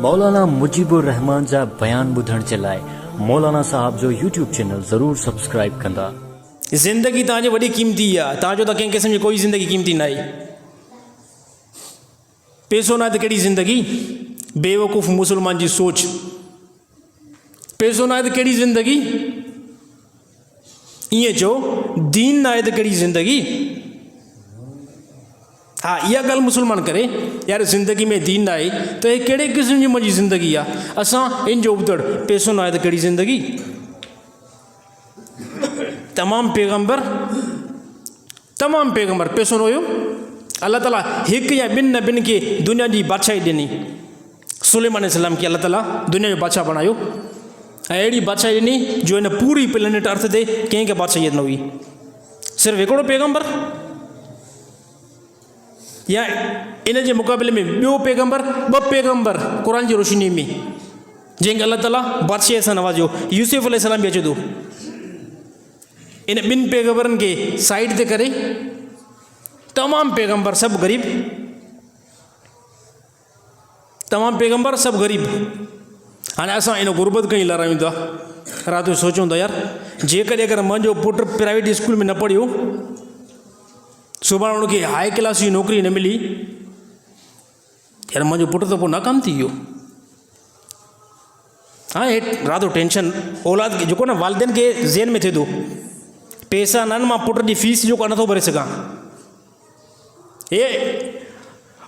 मौलाना मुजीबुर रहमान जा बयान ॿुधण जे लाइ मौलाना साहब जो यूट्यूब चैनल ज़रूर सब्सक्राइब कंदा। ज़िंदगी तव्हांजी वॾी क़ीमती आहे, तव्हांजो त कंहिं क़िस्म जी कोई ज़िंदगी क़ीमती न आहे। पैसो न आहे त कहिड़ी ज़िंदगी? बेवकूफ़ मुसलमान जी सोच। पैसो न आहे त कहिड़ी ज़िंदगी? ईअं चओ, दीन न आहे त कहिड़ी ज़िंदगी? हाँ, इहा ॻाल्हि मुसलमान करे यार ज़िंदगी में दीन न आहे त हे कहिड़े क़िस्म जी मुंहिंजी ज़िंदगी आहे? असां इन जो उबतड़ पैसो न आहे त कहिड़ी ज़िंदगी? तमामु पैगंबर पैसो न हुयो। अल्लाह ताला हिकु या ॿिनि न ॿिनि खे दुनिया जी बादशाही ॾिनी। सुलेमान अलैहिस्सलाम खे अल्लाह ताला दुनिया जो बादशाह बणायो ऐं अहिड़ी बादशाही ॾिनी जो हिन पूरी प्लेनेट अर्थ ते कंहिंखे बादशाही न हुई। सिर्फ़ु हिकिड़ो पैगंबर या इन जे मुक़ाबले में ॿियो पैगंबर, ॿ पैगंबर क़ुरान जी रोशनी में जंहिंखे अल्लाह ताला बादशाह सां नवाज़ियो। यूसुफ अलैहिस्सलाम बि अचे थो। इन ॿिनि पैगंबरनि खे साइड ते करे तमामु पैगंबर सभु ग़रीब, तमामु पैगंबर सभु ग़रीब। हाणे असां इन गुरबत खां ई लड़ायूं था। राति जो सोचूं था यार जेकॾहिं अगरि मुंहिंजो पुटु प्राइवेट स्कूल में न पढ़ियो, सुभाणे उनखे हाई क्लास जी नौकिरी न मिली, यार मुंहिंजो पुटु त पोइ नाकाम थी वियो। हाँ, हे राति जो टेंशन औलाद खे जेको न वालिदैन खे ज़हन में थिए थो, पैसा न आहिनि, मां पुट जी फीस जो नथो भरे सघां।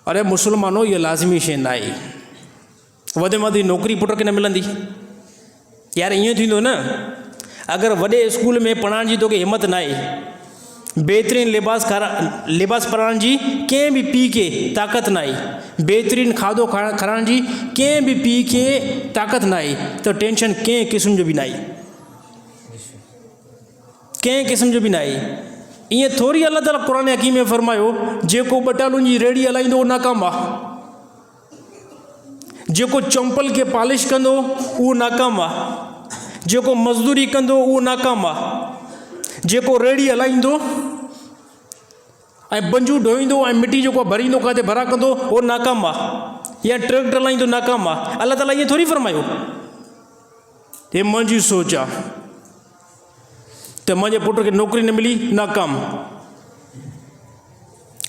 अरे मुसलमानो, इहा लाज़मी शइ न आहे। वधि में वधि नौकिरी पुट खे न मिलंदी। यार ईअं थींदो न, अगरि वॾे स्कूल में पढ़ाइण जी तोखे हिमत न आहे, बहितरीनु लिबास पाराइण जी कंहिं बि पीउ खे ताक़त न आहे, बहितरीनु खाधो खाराइण जी कंहिं बि पीउ खे ताक़त न आहे, त टेंशन कंहिं क़िस्म जो बि न आहे, कंहिं क़िस्म जो बि न आहे। ईअं थोरी अल्लाह ताला क़ुरान हकीम में फरमायो जेको बटालुनि जी रेड़ी हलाईंदो उहो नाकाम आहे, जेको चंपल खे पॉलिश कंदो उहो नाकाम आहे, जेको मज़दूरी कंदो उहो नाकाम आहे, जेको रेड़ी हलाईंदो ऐं बंजू ढोईंदो ऐं मिटी जेको भरींदो किथे भरा कंदो उहो नाकाम आहे, या ट्रक हलाईंदो नाकाम आहे। अल्लाह ताला ईअं थोरी फरमायो। हे मुंहिंजी सोच आहे त मुंहिंजे पुट खे नौकिरी न मिली, नाकाम।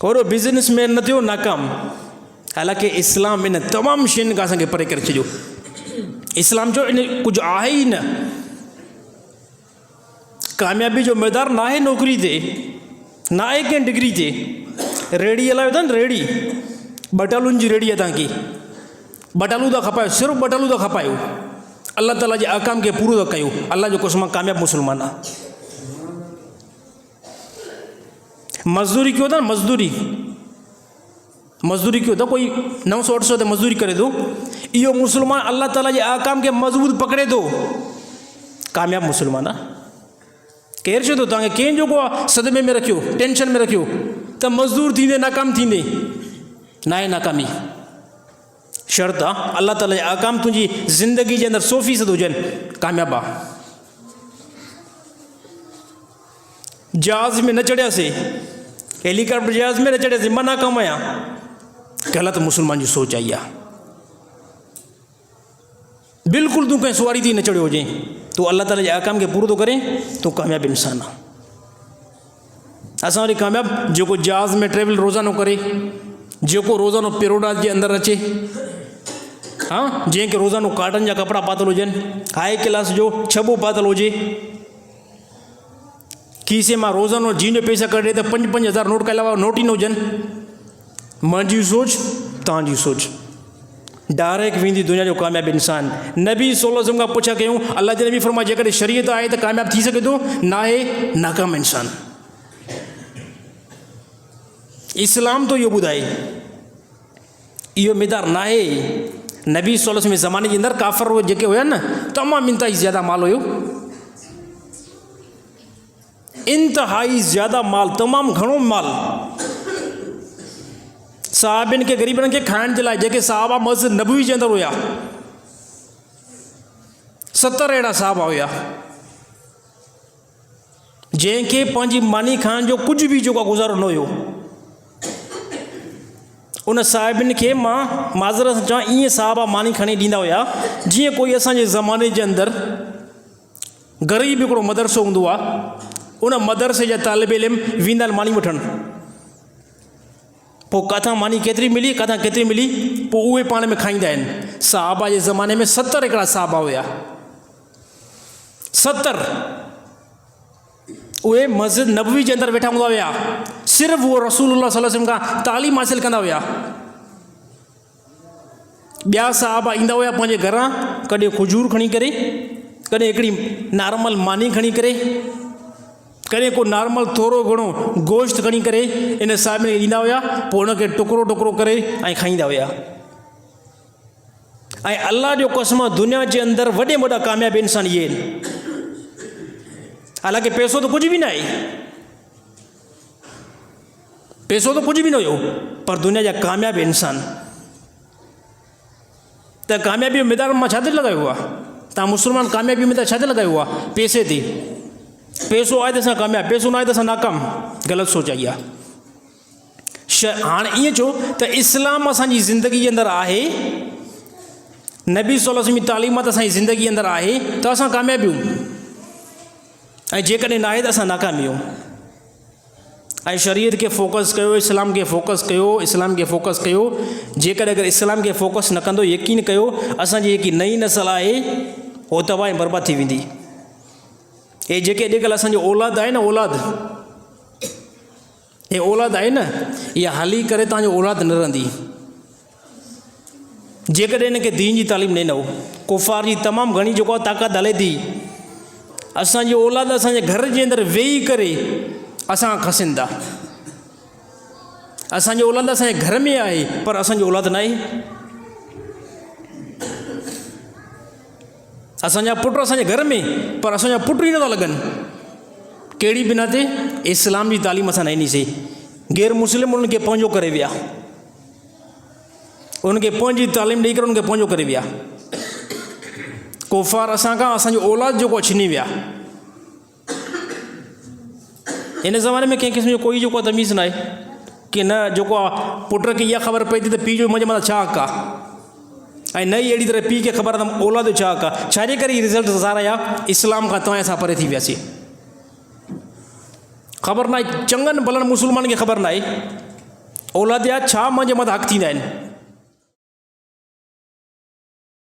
ओड़ो बिज़नेसमैन न थियो, नाकाम। हालांकि इस्लाम इन तमामु शयुनि खां असांखे परे करे छॾियो। इस्लाम जो इन कुझु आहे ई न। कामयाबी जो मैदार न आहे नौकिरी ते, न आहे कंहिं डिग्री ते। रेड़ी हलायो था न, रेड़ी बटालुनि जी रेड़ी आहे तव्हांखे, बटालू था खपायो, सिर्फ़ु बटालू था खपायो, अल्लाह ताला जे अहकाम खे पूरो था कयो। अल्लाह जो कसम कामयाबु मुसलमान आहे। मज़दूरी कयो था न, मज़दूरी कयो था, कोई 900-800 ते मज़दूरी करे थो, इहो मुसलमान अल्लाह ताला जे अहकाम खे मज़बूत पकड़े थो, कामयाबु मुसलमान आहे। केरु चए थो तव्हांखे कंहिंजो को सदमे में रखियो, टेंशन में रखियो त मज़दूर थींदे नाकाम थींदे? न आहे नाकामी। शर्त आहे अल्लाह ताला जा अहकाम तुंहिंजी ज़िंदगी जे अंदरि 100% हुजनि, कामयाबु आहे। जहाज़ में न चढ़ियासीं, हेलीकॉप्टर जहाज़ में न चढ़ियासीं, मां नाकाम आहियां, ग़लति मुसलमान जी सोच आई आहे। बिल्कुलु तूं कंहिं सुवारी थी न चढ़ियो हुजे, तूं अल्लाह ताला जे अहकाम खे पूरो थो करे, तूं कामयाबु इंसान आहे। असां वरी कामयाबु जेको जहाज़ में ट्रेवल रोज़ानो करे, जेको रोज़ानो पेरोडा जे अंदरि अचे, हाँ, जंहिंखे रोज़ानो कॉटन जा कपिड़ा पातल हुजनि, हाई क्लास जो छॿो पातल हुजे, खीसे मां रोज़ानो जीन जो पैसा कढे त 5-5 हज़ार नोट खां अलावा नोट ई न हुजनि। मुंहिंजी सोच, तव्हांजी सोच डायरेक्ट वेंदी दुनिया जो कामयाबु इंसान। नबी सल्लल्लाहु अलैहि वसल्लम खां पुछा कयूं, अल्लाह जे नबी फरमाया जेकॾहिं शरीयत आहे त कामयाबु थी सघे थो, न आहे नाकाम इंसान। इस्लाम तो इहो ॿुधाए, इहो मिदार न आहे। नबी सल्लल्लाहु अलैहि वसल्लम ज़माने जे अंदरि काफ़र जेके हुया न, तमामु इंतिहाई ज़्यादा माल हुयो, इंतिहाई ज़्यादा माल, तमामु घणो माल। साहबिन खे ग़रीबनि खे खाइण जे लाइ, जेके साहबा मस्जिद नबवी जे अंदरि हुया, 70 अहिड़ा साहबा हुया जंहिंखे पंहिंजी मानी खाइण जो कुझु बि जेको गुज़ारो न हुयो। उन साहिबनि खे मां माज़रत सां चवां ईअं साहबा मानी खणी ॾींदा हुया जीअं कोई असांजे ज़माने जे अंदरि ग़रीब हिकिड़ो मदरसो हूंदो आहे, उन मदरसे जा तालिब इल्म वेंदा आहिनि मानी वठणु, पोइ किथां मानी केतिरी मिली किथां केतिरी मिली, पोइ उहे पाण में खाईंदा आहिनि। साहबा जे ज़माने में 70 हिकिड़ा साहबा हुया, 70 उहे मस्जिद नबवी जे अंदरि वेठा हूंदा हुया, सिर्फ़ु उहो रसूलुल्लाह सल्लल्लाहु अलैहि वसल्लम खां तालीम हासिल कंदा हुया। ॿिया साहबा ईंदा हुया पंहिंजे घरां, कॾहिं खजूर खणी करे, कॾहिं हिकिड़ी नॉर्मल मानी खणी करे, कॾहिं को नॉर्मल थोरो घणो गोश्त खणी करे इन साहिब में ईंदा हुया, पोइ उनखे टुकड़ो टुकड़ो करे ऐं खाईंदा हुया। ऐं अल्लाह जो कसम दुनिया जे अंदरि वॾे में वॾा कामयाब इंसान इहे आहिनि। हालांकि पैसो त कुझु बि न आहे, पैसो त कुझु बि न हुयो, पर दुनिया जा कामयाब इंसान। त कामयाबी जो मैदान मां छा ते लॻायो आहे? तव्हां मुस्लमान कामयाबी में छा ते लॻायो आहे? पैसे ते। पैसो आहे त असां कामयाबु, पैसो न आहे त असां नाकाम। ग़लति सोच आई आहे। हाणे ईअं चओ त इस्लाम असांजी ज़िंदगी जे अंदरि आहे, नबी सल्लल्लाहु अलैहि वसल्लम जी तालीमात असांजी ज़िंदगी जे अंदरि आहे त असां कामयाबु आहियूं, ऐं जेकॾहिं न आहे त असां नाकाम आहियूं। ऐं शरीयत खे फोकस कयो, इस्लाम खे फोकस कयो, इस्लाम खे फोकस कयो। जेकॾहिं अगरि इस्लाम खे फोकस न कंदो, यकीन कयो असांजी जेकी नई नस्ल आहे उहो तबाह ऐं बर्बाद थी वेंदी। हे जेके अॼुकल्ह असांजो औलाद आहे न, हे औलाद आहे न, इहा हली करे तव्हांजो औलाद न रहंदी जेकॾहिं हिनखे दीन जी तालीम ॾिनो। कुफ़ार जी तमामु घणी जेको आहे ताक़त हले थी। असांजी औलाद असांजे घर जे अंदरि वेही करे असां खसीनि था। असांजी औलाद असांजे घर में आहे, पर असांजी औलाद न आहे। असांजा पुट असांजे घर में, पर असांजा पुट ई नथा लॻनि। कहिड़ी बिना ते? इस्लाम जी तालीम असां न ॾिनीसीं। गैर मुस्लिम उन्हनि खे पंहिंजो करे विया, उनखे पंहिंजी तालीम ॾेई करे उनखे पंहिंजो करे विया। कुफ़ार असांखां असांजो औलाद जेको छिनी विया। इन ज़माने में कंहिं क़िस्म जो कोई जेको तमीज़ न आहे की न जेको आहे पुट खे इहा ख़बर पए थी त पीउ जो मुंहिंजे मथां छा हक़ आहे, ऐं न ई अहिड़ी तरह पीउ खे ख़बर आहे त औलाद जो छा हक़ आहे। छाजे करे इहे रिज़ल्ट ज़ार आया? इस्लाम खां तव्हां असां परे थी वियासीं। ख़बर न आहे, चङनि भलनि मुस्लमान खे ख़बर न आहे औलाद जा छा मुंहिंजे मथां हक़ थींदा आहिनि।